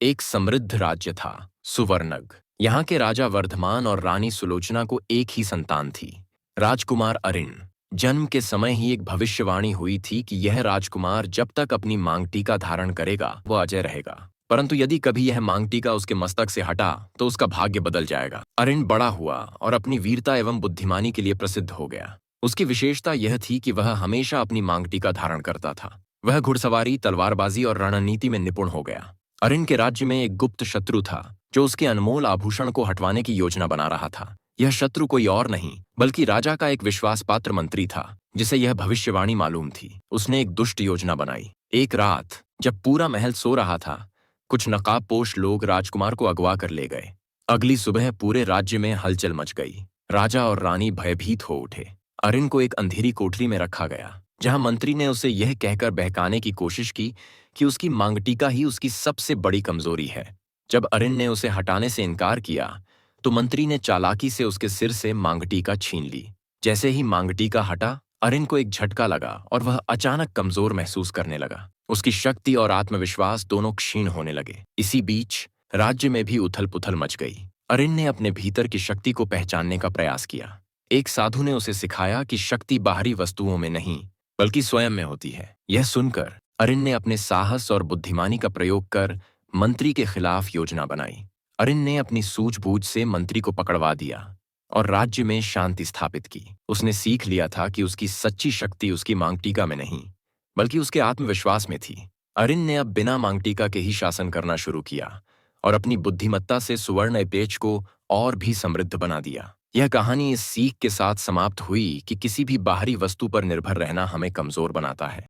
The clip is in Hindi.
एक समृद्ध राज्य था, सुवर्णग। यहाँ के राजा वर्धमान और रानी सुलोचना को एक ही संतान थी, राजकुमार अरिन। जन्म के समय ही एक भविष्यवाणी हुई थी कि यह राजकुमार जब तक अपनी मांगटीका धारण करेगा वह अजय रहेगा, परंतु यदि कभी यह मांगटीका उसके मस्तक से हटा तो उसका भाग्य बदल जाएगा। अरिन बड़ा हुआ और अपनी वीरता एवं बुद्धिमानी के लिए प्रसिद्ध हो गया। उसकी विशेषता यह थी कि वह हमेशा अपनी मांगटीका धारण करता था। वह घुड़सवारी, तलवारबाजी और रणनीति में निपुण हो गया। अरिन के राज्य में एक गुप्त शत्रु था जो उसके अनमोल आभूषण को हटवाने की योजना बना रहा था। यह शत्रु कोई और नहीं बल्कि राजा का एक विश्वासपात्र मंत्री था, जिसे यह भविष्यवाणी मालूम थी। उसने एक दुष्ट योजना बनाई। एक रात जब पूरा महल सो रहा था, कुछ नकाबपोश लोग राजकुमार को अगवा कर ले गए। अगली सुबह पूरे राज्य में हलचल मच गई। राजा और रानी भयभीत हो उठे। अरिन को एक अंधेरी कोठरी में रखा गया, जहां मंत्री ने उसे यह कहकर बहकाने की कोशिश की कि उसकी मांगटीका ही उसकी सबसे बड़ी कमजोरी है। जब अरिन ने उसे हटाने से इनकार किया तो मंत्री ने चालाकी से उसके सिर से मांगटीका छीन ली। जैसे ही मांगटीका हटा, अरिन को एक झटका लगा और वह अचानक कमजोर महसूस करने लगा। उसकी शक्ति और आत्मविश्वास दोनों क्षीण होने लगे। इसी बीच राज्य में भी उथल पुथल मच गई। अरिन ने अपने भीतर की शक्ति को पहचानने का प्रयास किया। एक साधु ने उसे सिखाया कि शक्ति बाहरी वस्तुओं में नहीं बल्कि स्वयं में होती है। यह सुनकर अरिन ने अपने साहस और बुद्धिमानी का प्रयोग कर मंत्री के खिलाफ योजना बनाई। अरिन ने अपनी सूझबूझ से मंत्री को पकड़वा दिया और राज्य में शांति स्थापित की। उसने सीख लिया था कि उसकी सच्ची शक्ति उसकी मांगटीका में नहीं बल्कि उसके आत्मविश्वास में थी। अरिन ने अब बिना मांगटीका के ही शासन करना शुरू किया और अपनी बुद्धिमत्ता से सुवर्ण पेच को और भी समृद्ध बना दिया। यह कहानी इस सीख के साथ समाप्त हुई कि किसी भी बाहरी वस्तु पर निर्भर रहना हमें कमजोर बनाता है।